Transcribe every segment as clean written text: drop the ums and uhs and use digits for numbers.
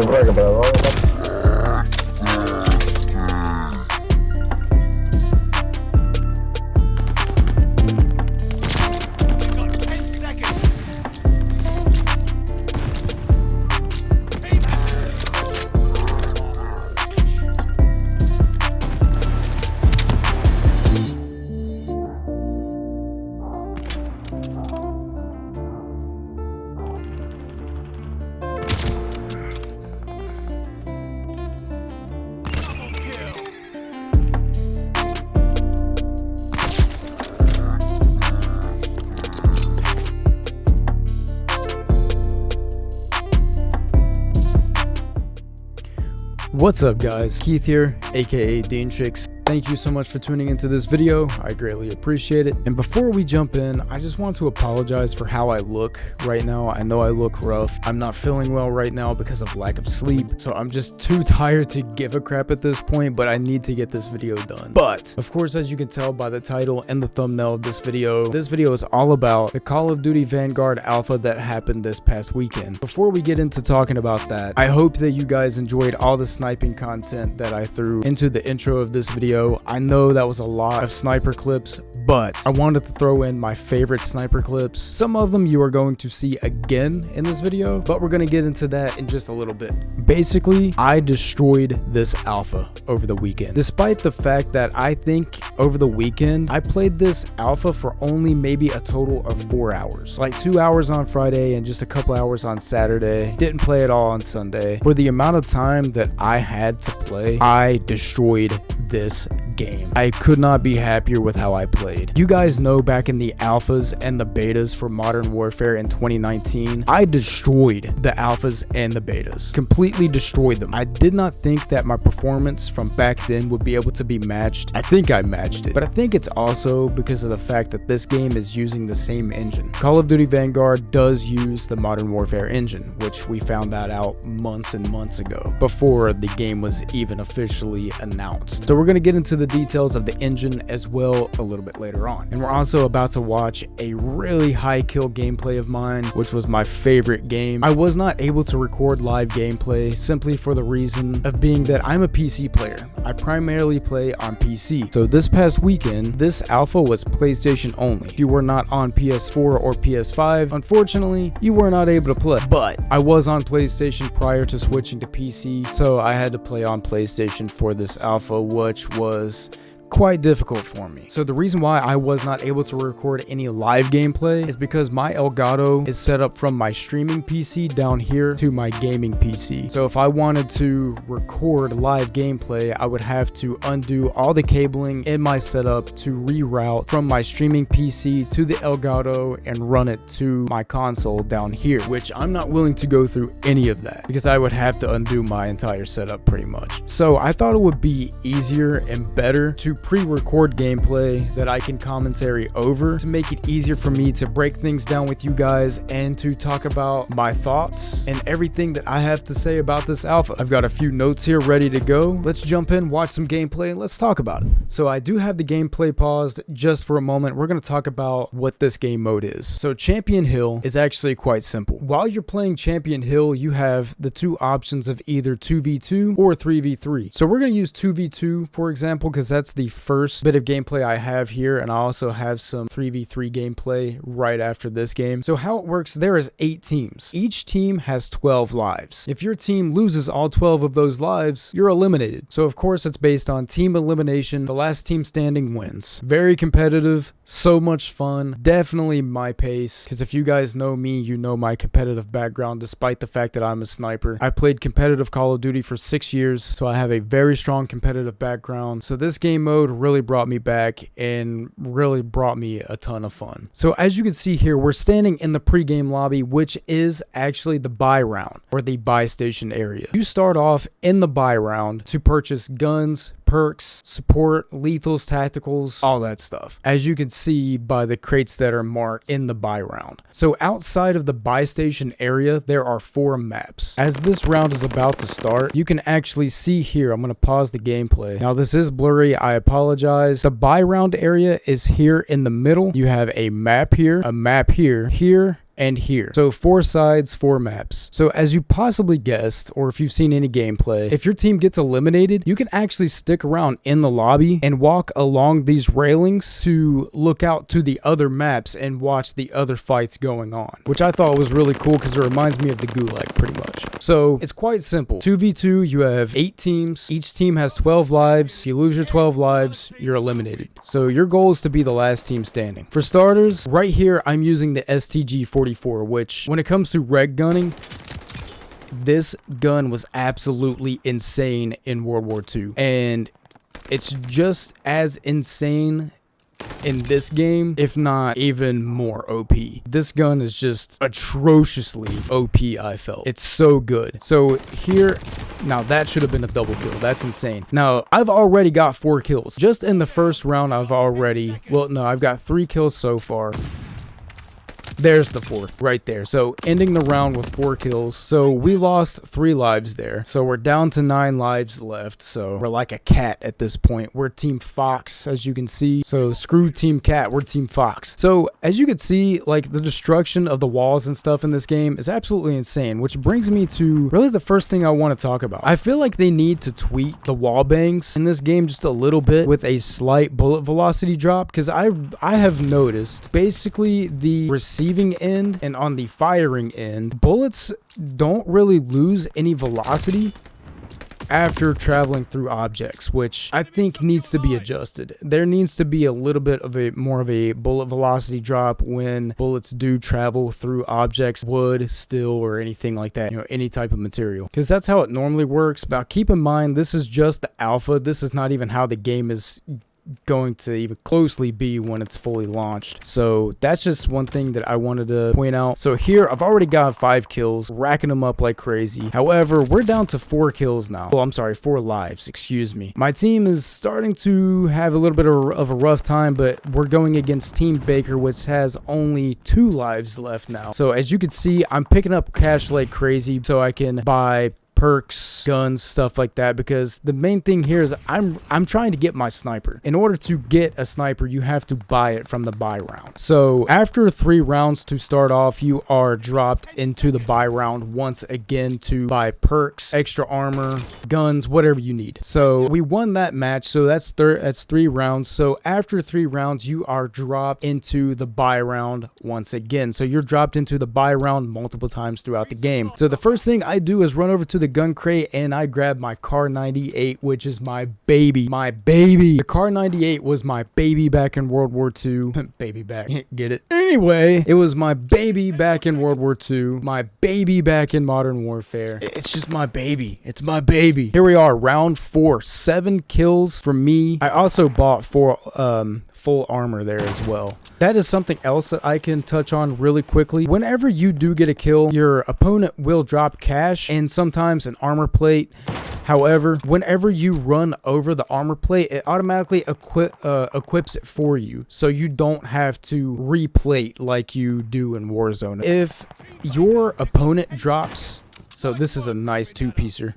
te ruego, pero no. What's up guys, Keith here, aka Dean Chicks. Thank you so much for tuning into this video. I greatly appreciate it. And before we jump in, I just want to apologize for how I look right now. I know I look rough. I'm not feeling well right now because of lack of sleep. So I'm just too tired to give a crap at this point, but I need to get this video done. But of course, as you can tell by the title and the thumbnail of this video is all about the Call of Duty Vanguard Alpha that happened this past weekend. Before we get into talking about that, I hope that you guys enjoyed all the sniping content that I threw into the intro of this video. I know that was a lot of sniper clips, but I wanted to throw in my favorite sniper clips. Some of them you are going to see again in this video, but we're going to get into that in just a little bit. Basically, I destroyed this alpha over the weekend. Despite the fact that I think over the weekend, I played this alpha for only maybe a total of 4 hours. Like 2 hours on Friday and just a couple hours on Saturday. Didn't play at all on Sunday. For the amount of time that I had to play, I destroyed this game. I could not be happier with how I played. You guys know back in the alphas and the betas for Modern Warfare in 2019, I destroyed the alphas and the betas. Completely destroyed them. I did not think that my performance from back then would be able to be matched. I think I matched it, but I think it's also because of the fact that this game is using the same engine. Call of Duty Vanguard does use the Modern Warfare engine, which we found that out months and months ago, before the game was even officially announced. So we're going to get into the details of the engine as well a little bit later on. And we're also about to watch a really high kill gameplay of mine, which was my favorite game. I was not able to record live gameplay simply for the reason of being that I'm a PC player. I primarily play on PC. So this past weekend, this alpha was PlayStation only. If you were not on PS4 or PS5, unfortunately, you were not able to play. But I was on PlayStation prior to switching to PC, so I had to play on PlayStation for this alpha, which was quite difficult for me. So the reason why I was not able to record any live gameplay is because my Elgato is set up from my streaming PC down here to my gaming PC. So if I wanted to record live gameplay, I would have to undo all the cabling in my setup to reroute from my streaming PC to the Elgato and run it to my console down here, which I'm not willing to go through any of that because I would have to undo my entire setup pretty much. So I thought it would be easier and better to pre-record gameplay that I can commentary over to make it easier for me to break things down with you guys and to talk about my thoughts and everything that I have to say about this alpha. I've got a few notes here ready to go. Let's jump in, watch some gameplay, and let's talk about it. So I do have the gameplay paused just for a moment. We're going to talk about what this game mode is. So Champion Hill is actually quite simple. While you're playing Champion Hill, you have the two options of either 2v2 or 3v3. So we're going to use 2v2 for example, because that's the first bit of gameplay I have here, and I also have some 3v3 gameplay right after this game. So how it works, there is 8 teams. Each team has 12 lives. If your team loses all 12 of those lives, you're eliminated. So of course it's based on team elimination. The last team standing wins. Very competitive, so much fun. Definitely my pace, because if you guys know me, you know my competitive background. Despite the fact that I'm a sniper, I played competitive Call of Duty for 6 years, so I have a very strong competitive background. So this game mode really brought me back and really brought me a ton of fun. So as you can see here, we're standing in the pregame lobby, which is actually the buy round or the buy station area. You start off in the buy round to purchase guns, perks, support, lethals, tacticals, all that stuff, as you can see by the crates that are marked in the buy round. So outside of the buy station area, there are 4 maps. As this round is about to start, you can actually see here, I'm going to pause the gameplay. Now this is blurry, I apologize. The buy round area is here in the middle. You have a map here, here, and here. So 4 sides, 4 maps. So as you possibly guessed, or if you've seen any gameplay, if your team gets eliminated, you can actually stick around in the lobby and walk along these railings to look out to the other maps and watch the other fights going on, which I thought was really cool because it reminds me of the Gulag pretty much. So it's quite simple. 2v2, you have 8 teams. Each team has 12 lives. If you lose your 12 lives, you're eliminated. So your goal is to be the last team standing. For starters, right here, I'm using the STG-44, which when it comes to reg gunning, this gun was absolutely insane in World War II. And it's just as insane in this game, if not even more OP. This gun is just atrociously OP, I felt. It's so good. So here, now that should have been a double kill. That's insane. Now, I've already got 4 kills. Just in the first round, I've got 3 kills so far. There's the 4th right there. So ending the round with 4 kills. So we lost 3 lives there. So we're down to 9 lives left. So we're like a cat at this point. We're Team Fox, as you can see. So screw Team Cat, we're Team Fox. So as you can see, like the destruction of the walls and stuff in this game is absolutely insane, which brings me to really the first thing I want to talk about. I feel like they need to tweak the wall bangs in this game just a little bit with a slight bullet velocity drop, because I have noticed basically the receiving end and on the firing end, bullets don't really lose any velocity after traveling through objects, which I think needs to be adjusted. There needs to be a little bit of more of a bullet velocity drop when bullets do travel through objects, wood, steel, or anything like that, any type of material, because that's how it normally works. But keep in mind, this is just the alpha. This is not even how the game is going to even closely be when it's fully launched. So that's just one thing that I wanted to point out. So here I've already got 5 kills, racking them up like crazy. However, we're down to 4 kills now. Oh, I'm sorry, 4 lives, excuse me. My team is starting to have a little bit of a rough time, but we're going against Team Baker, which has only 2 lives left now. So as you can see, I'm picking up cash like crazy so I can buy perks, guns, stuff like that, because the main thing here is I'm trying to get my sniper. In order to get a sniper, you have to buy it from the buy round. So after 3 rounds to start off, you are dropped into the buy round once again to buy perks, extra armor, guns, whatever you need. So we won that match, so that's 3 rounds. So after 3 rounds, you are dropped into the buy round once again. So you're dropped into the buy round multiple times throughout the game. So the first thing I do is run over to the gun crate and I grab my Kar 98, which is my baby. The Kar 98 was my baby back in World War II. Baby back, get it? Anyway, it was my baby back in World War II, my baby back in Modern Warfare. It's just my baby. It's my baby. Here we are, round 4, 7 kills from me. I also bought 4 full armor there as well. That is something else that I can touch on really quickly. Whenever you do get a kill, your opponent will drop cash and sometimes an armor plate. However, whenever you run over the armor plate, it automatically equips it for you, so you don't have to replate like you do in Warzone. If your opponent drops, so this is a nice 2-piecer.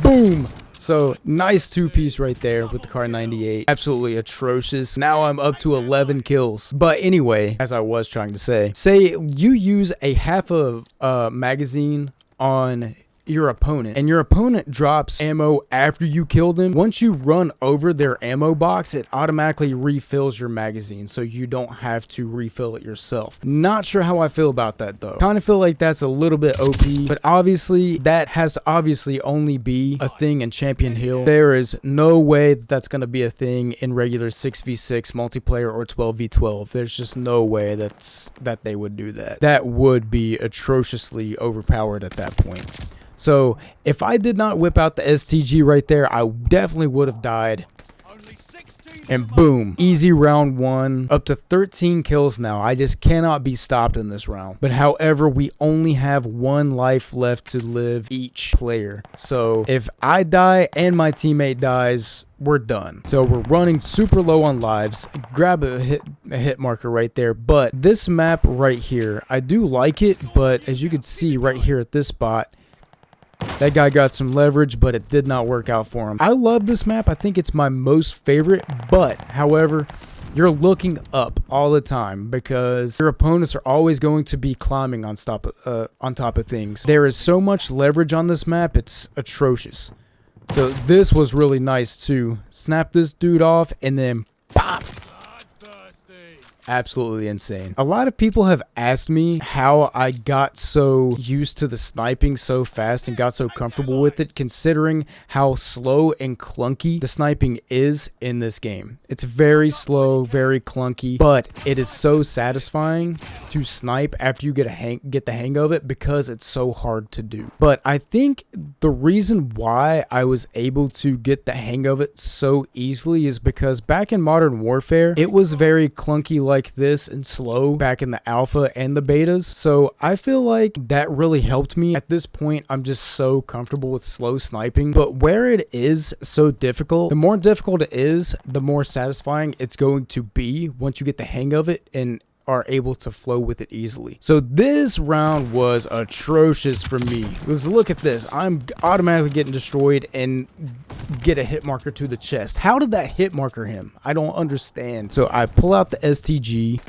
Boom! So nice 2-piece right there with the Kar 98. Absolutely atrocious. Now I'm up to 11 kills. But anyway, as I was trying to say you use a half of magazine on your opponent and your opponent drops ammo after you kill them. Once you run over their ammo box, it automatically refills your magazine, so you don't have to refill it yourself. Not sure how I feel about that though. Kind of feel like that's a little bit OP, but obviously that has to obviously only be a thing in Champion Hill. There is no way that that's going to be a thing in regular 6v6 multiplayer or 12v12. There's just no way that they would do that. That would be atrociously overpowered at that point. So if I did not whip out the STG right there, I definitely would have died. And boom, easy round 1, up to 13 kills now. I just cannot be stopped in this round. But however, we only have 1 life left to live each player. So if I die and my teammate dies, we're done. So we're running super low on lives. Grab a hit marker right there. But this map right here, I do like it, but as you can see right here at this spot, that guy got some leverage, but it did not work out for him. I love this map. I think it's my most favorite, but however, you're looking up all the time because your opponents are always going to be climbing on top of things. There is so much leverage on this map, it's atrocious. So this was really nice too. Snap this dude off and then pop. Absolutely insane. A lot of people have asked me how I got so used to the sniping so fast and got so comfortable with it, considering how slow and clunky the sniping is in this game. It's very slow, very clunky, but it is so satisfying to snipe after you get the hang of it because it's so hard to do. But I think the reason why I was able to get the hang of it so easily is because back in Modern Warfare, it was very clunky like this and slow back in the alpha and the betas. So I feel like that really helped me. At this point, I'm just so comfortable with slow sniping. But where it is so difficult, the more difficult it is, the more satisfying it's going to be once you get the hang of it and are able to flow with it easily. So this round was atrocious for me. Let's look at this. I'm automatically getting destroyed and get a hit marker to the chest. How did that hit marker him? I don't understand. So I pull out the STG,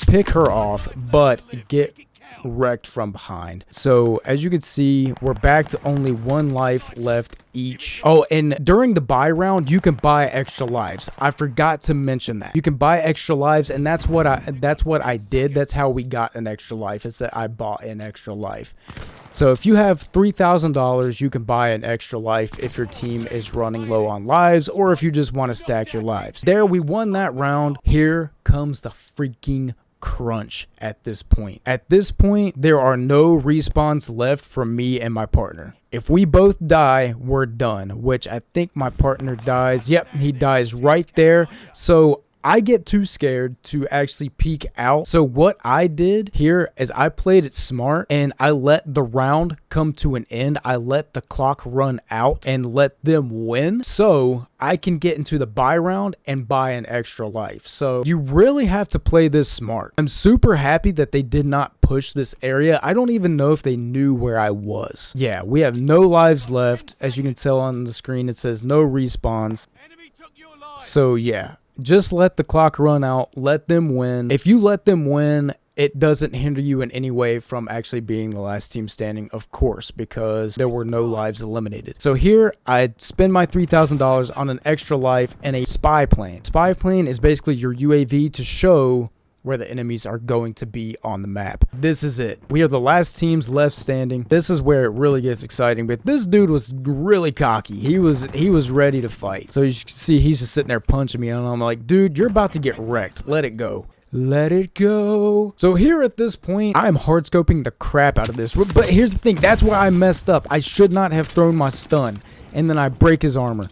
pick her off, but get wrecked from behind. So as you can see, we're back to only 1 life left each. Oh, and during the buy round, you can buy extra lives. I forgot to mention that. You can buy extra lives, and that's what I did. That's how we got an extra life, is that I bought an extra life. So if you have $3,000, you can buy an extra life if your team is running low on lives or if you just want to stack your lives. There, we won that round. Here comes the freaking crunch at this point. At this point, there are no respawns left from me and my partner. If we both die, we're done, which I think my partner dies. Yep, he dies right there. So I get too scared to actually peek out. So what I did here is I played it smart and I let the round come to an end. I let the clock run out and let them win so I can get into the buy round and buy an extra life. So you really have to play this smart. I'm super happy that they did not push this area. I don't even know if they knew where I was. Yeah, we have no lives left. As you can tell on the screen, it says no respawns. So yeah. Just let the clock run out, let them win. If you let them win, it doesn't hinder you in any way from actually being the last team standing, of course, because there were no lives eliminated. So here, I'd spend my $3,000 on an extra life and a spy plane. Spy plane is basically your UAV to show where the enemies are going to be on the map. This is it. We are the last teams left standing. This is where it really gets exciting, but this dude was really cocky. He was ready to fight. So you can see he's just sitting there punching me, and I'm like, dude, you're about to get wrecked. Let it go. Let it go. So here at this point, I'm hard scoping the crap out of this. But here's the thing. That's why I messed up. I should not have thrown my stun, and then I break his armor.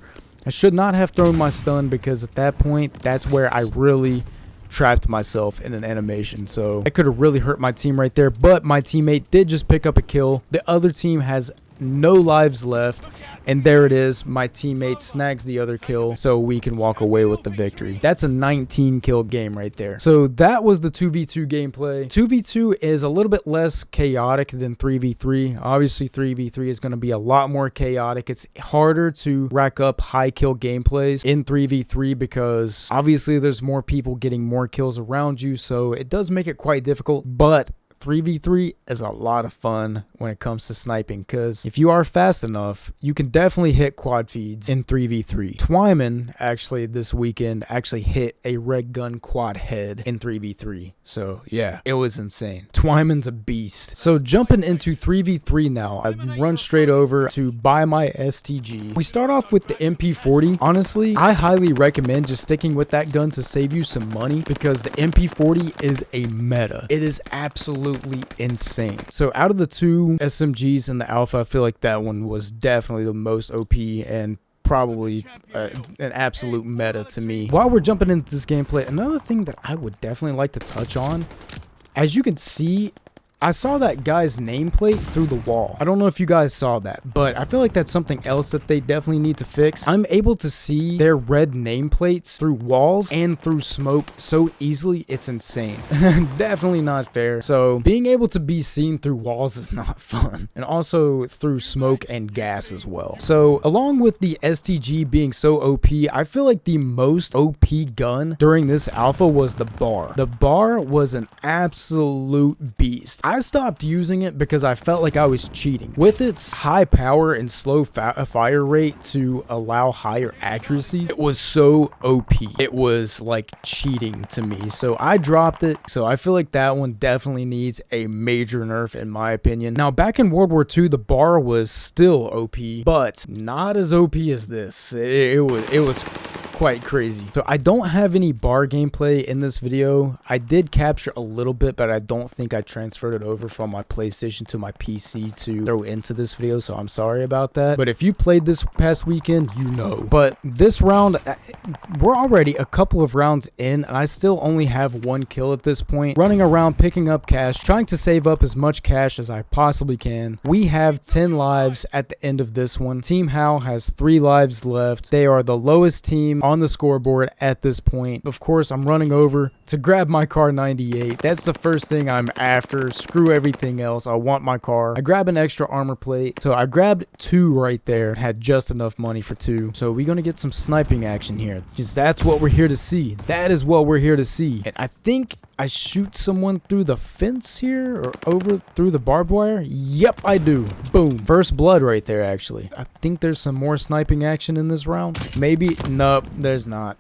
I should not have thrown my stun because at that point, that's where I really trapped myself in an animation. So I could have really hurt my team right there, but my teammate did just pick up a kill. The other team has no lives left, and there it is. My teammate snags the other kill so we can walk away with the victory. That's a 19 kill game right there. So that was the 2v2 gameplay. 2v2 is a little bit less chaotic than 3v3. Obviously 3v3 is going to be a lot more chaotic. It's harder to rack up high kill gameplays in 3v3 because obviously there's more people getting more kills around you, so it does make it quite difficult. But 3v3 is a lot of fun when it comes to sniping because if you are fast enough, you can definitely hit quad feeds in 3v3. Twyman actually this weekend actually hit a red gun quad head in 3v3. So yeah, it was insane. Twyman's a beast. So jumping into 3v3 now, I run straight over to buy my STG. We start off with the MP40. Honestly, I highly recommend just sticking with that gun to save you some money because the MP40 is a meta. It is absolutely insane. So out of the two SMGs in the alpha, I feel like that one was definitely the most OP and probably an absolute meta to me. While we're jumping into this gameplay, another thing that I would definitely like to touch on, as you can see, I saw that guy's nameplate through the wall. I don't know if you guys saw that, but I feel like that's something else that they definitely need to fix. I'm able to see their red nameplates through walls and through smoke so easily, it's insane. Definitely not fair. So being able to be seen through walls is not fun. And also through smoke and gas as well. So along with the STG being so OP, I feel like the most OP gun during this alpha was the bar. The bar was an absolute beast. I stopped using it because I felt like I was cheating. With its high power and slow fire rate to allow higher accuracy, it was so OP. It was like cheating to me. So I dropped it. So I feel like that one definitely needs a major nerf in my opinion. Now back in World War II, the bar was still OP, but not as OP as this. It was quite crazy. So I don't have any bar gameplay in this video. I did capture a little bit, but I don't think I transferred it over from my PlayStation to my PC to throw into this video, so I'm sorry about that. But if you played this past weekend, you know. But this round, we're already a couple of rounds in, and I still only have 1 kill at this point. Running around picking up cash, trying to save up as much cash as I possibly can. We have 10 lives at the end of this one. Team How has 3 lives left. They are the lowest team on the scoreboard at this point. Of course, I'm running over to grab my car 98. That's the first thing I'm after. Screw everything else. I want my car. I grab an extra armor plate. So I grabbed 2 right there. Had just enough money for 2. So we're gonna get some sniping action here. Just that's what we're here to see. That is what we're here to see. And I think I shoot someone through the fence here or over through the barbed wire. Yep, I do. Boom. First blood right there, actually. I think there's some more sniping action in this round. Maybe. Nope, there's not.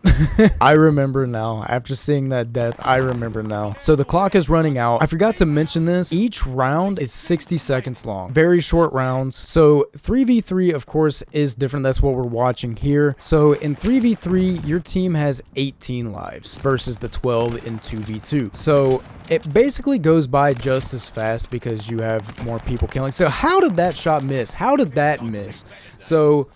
I remember now. After seeing that death, I remember now. So the clock is running out. I forgot to mention this. Each round is 60 seconds long. Very short rounds. So 3v3, of course, is different. That's what we're watching here. So in 3v3, your team has 18 lives versus the 12 in 2v2. So it basically goes by just as fast because you have more people killing. So how did that shot miss? How did that miss? So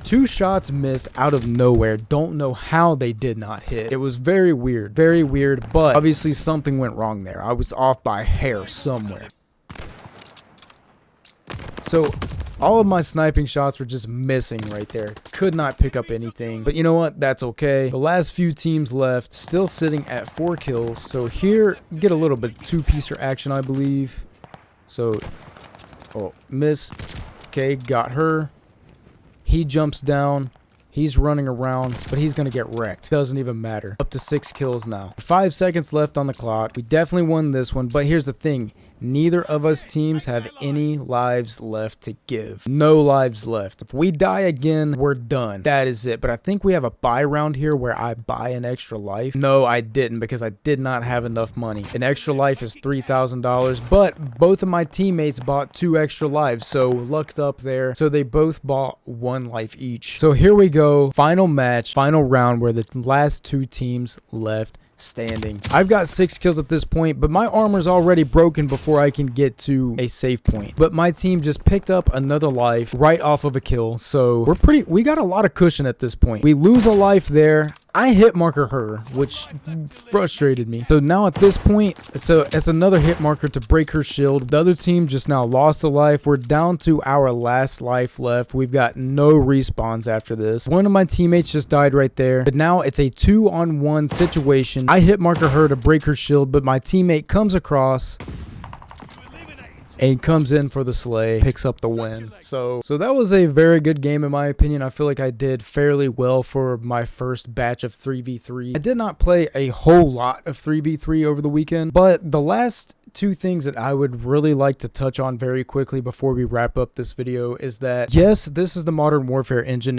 2 shots missed out of nowhere. Don't know how they did not hit. It was very weird, but obviously something went wrong there. I was off by a hair somewhere. So all of my sniping shots were just missing right there. Could not pick up anything. But you know what? That's okay. The last few teams left, still sitting at 4 kills. So here, get a little bit 2-piecer action, I believe. So, oh, miss. Okay, got her. He jumps down. He's running around, but he's going to get wrecked. Doesn't even matter. Up to 6 kills now. 5 seconds left on the clock. We definitely won this one, but here's the thing. Neither of us teams have any lives left to give. No lives left. If we die again, we're done. That is it. But I think we have a buy round here where I buy an extra life. No, I didn't because I did not have enough money. An extra life is $3,000, but both of my teammates bought 2 extra lives, so lucked up there. So they both bought 1 life each. So here we go. Final match, final round where the last 2 teams left standing. I've got 6 kills at this point, but my armor's already broken before I can get to a save point. But my team just picked up another life right off of a kill, so we got a lot of cushion at this point. We lose a life there. I hit marker her, which frustrated me. So now at this point, it's another hit marker to break her shield. The other team just now lost a life. We're down to our last life left. We've got no respawns after this. One of my teammates just died right there. But now it's a 2-on-1 situation. I hit marker her to break her shield, but my teammate comes across and comes in for the slay, picks up the win. So that was a very good game in my opinion. I feel like I did fairly well for my first batch of 3v3. I did not play a whole lot of 3v3 over the weekend, but the last 2 things that I would really like to touch on very quickly before we wrap up this video is that, yes, this is the Modern Warfare engine,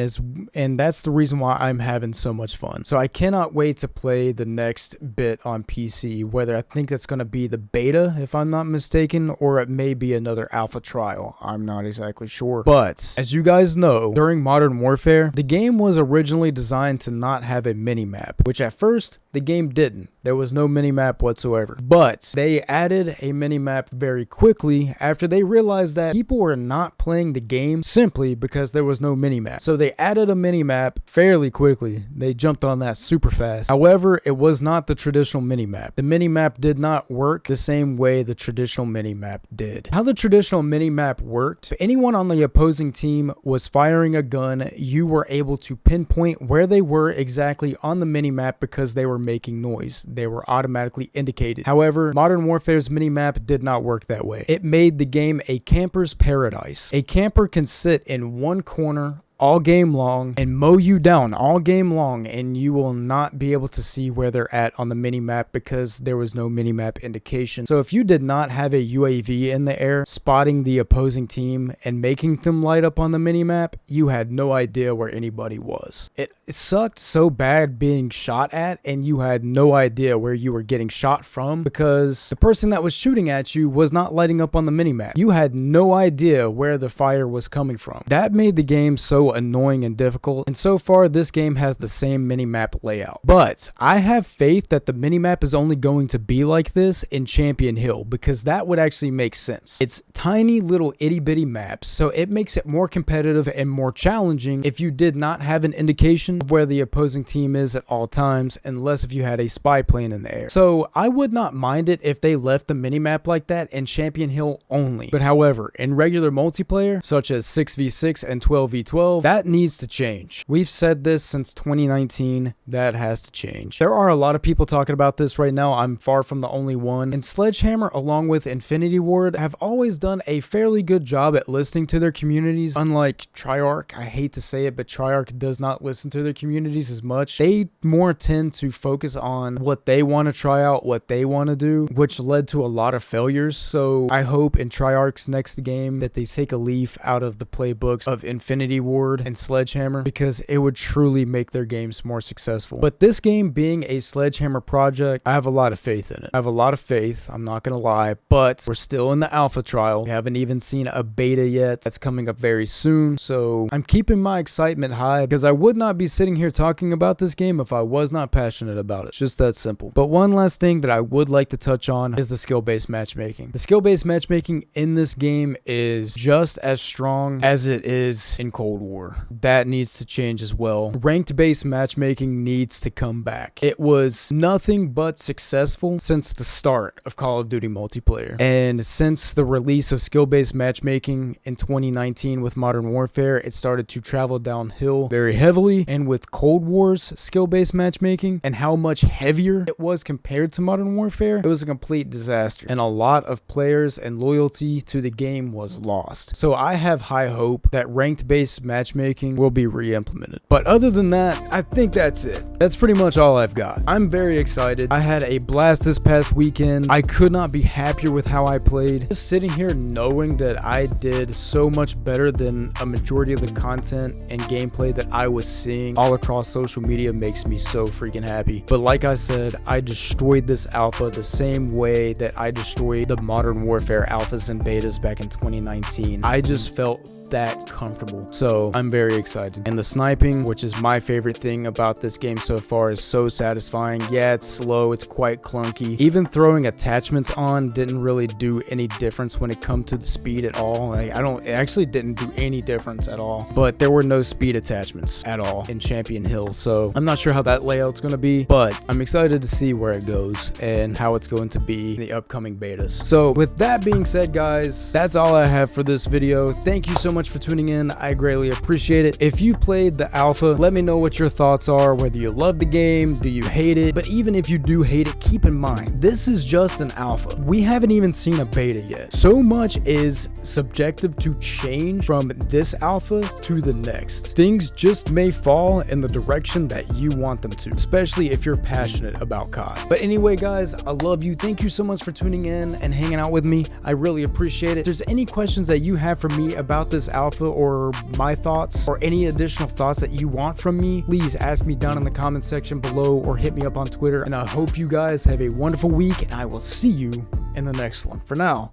and that's the reason why I'm having so much fun. So I cannot wait to play the next bit on PC, whether I think that's going to be the beta, if I'm not mistaken, or it may be another alpha trial. I'm not exactly sure. But as you guys know, during Modern Warfare, the game was originally designed to not have a mini-map, which at first The game didn't. There was no minimap whatsoever. But they added a minimap very quickly after they realized that people were not playing the game simply because there was no minimap. So they added a minimap fairly quickly. They jumped on that super fast. However, it was not the traditional minimap. The minimap did not work the same way the traditional minimap did. How the traditional minimap worked, if anyone on the opposing team was firing a gun, you were able to pinpoint where they were exactly on the minimap because they were making noise. They were automatically indicated. However, Modern Warfare's minimap did not work that way. It made the game a camper's paradise. A camper can sit in one corner all game long and mow you down all game long, and you will not be able to see where they're at on the minimap because there was no minimap indication. So if you did not have a UAV in the air spotting the opposing team and making them light up on the minimap, you had no idea where anybody was. It sucked so bad being shot at, and you had no idea where you were getting shot from because the person that was shooting at you was not lighting up on the minimap. You had no idea where the fire was coming from. That made the game so annoying and difficult, and so far this game has the same minimap layout. But I have faith that the minimap is only going to be like this in Champion Hill because that would actually make sense. It's tiny little itty bitty maps, so it makes it more competitive and more challenging if you did not have an indication of where the opposing team is at all times, unless if you had a spy plane in the air. So I would not mind it if they left the minimap like that in Champion Hill only. But however, in regular multiplayer such as 6v6 and 12v12, that needs to change. We've said this since 2019. That has to change. There are a lot of people talking about this right now. I'm far from the only one. And Sledgehammer, along with Infinity Ward, have always done a fairly good job at listening to their communities. Unlike Treyarch, I hate to say it, but Treyarch does not listen to their communities as much. They more tend to focus on what they want to try out, what they want to do, which led to a lot of failures. So I hope in Treyarch's next game that they take a leaf out of the playbooks of Infinity Ward and Sledgehammer, because it would truly make their games more successful. But this game being a Sledgehammer project, I have a lot of faith in it. I have a lot of faith, I'm not gonna lie, but we're still in the alpha trial. We haven't even seen a beta yet. That's coming up very soon, so I'm keeping my excitement high because I would not be sitting here talking about this game if I was not passionate about it. It's just that simple. But one last thing that I would like to touch on is the skill-based matchmaking. The skill-based matchmaking in this game is just as strong as it is in Cold War. That needs to change as well. Ranked based matchmaking needs to come back. It was nothing but successful since the start of Call of Duty multiplayer, and since the release of skill based matchmaking in 2019 with Modern Warfare, it started to travel downhill very heavily. And with Cold War's skill based matchmaking and how much heavier it was compared to Modern Warfare, it was a complete disaster, and a lot of players and loyalty to the game was lost. So I have high hope that ranked based matchmaking will be re-implemented. But other than that, I think that's it. That's pretty much all I've got. I'm very excited. I had a blast this past weekend. I could not be happier with how I played. Just sitting here knowing that I did so much better than a majority of the content and gameplay that I was seeing all across social media makes me so freaking happy. But like I said, I destroyed this alpha the same way that I destroyed the Modern Warfare alphas and betas back in 2019. I just felt that comfortable. So I'm very excited. And the sniping, which is my favorite thing about this game so far, is so satisfying. Yeah, it's slow, it's quite clunky. Even throwing attachments on didn't really do any difference when it comes to the speed at all. Like, it actually didn't do any difference at all. But there were no speed attachments at all in Champion Hill, so I'm not sure how that layout's gonna be, but I'm excited to see where it goes and how it's going to be in the upcoming betas. So with that being said, guys, that's all I have for this video. Thank you so much for tuning in. I greatly appreciate it. If you played the alpha, let me know what your thoughts are, whether you love the game, do you hate it. But even if you do hate it, keep in mind, this is just an alpha. We haven't even seen a beta yet. So much is subjective to change from this alpha to the next. Things just may fall in the direction that you want them to, especially if you're passionate about COD. But anyway, guys, I love you. Thank you so much for tuning in and hanging out with me. I really appreciate it. If there's any questions that you have for me about this alpha or my thoughts or any additional thoughts that you want from me, please ask me down in the comment section below or hit me up on Twitter. And I hope you guys have a wonderful week, and I will see you in the next one. For now,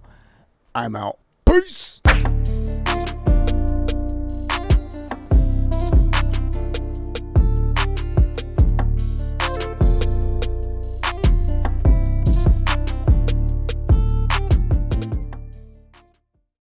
I'm out. Peace.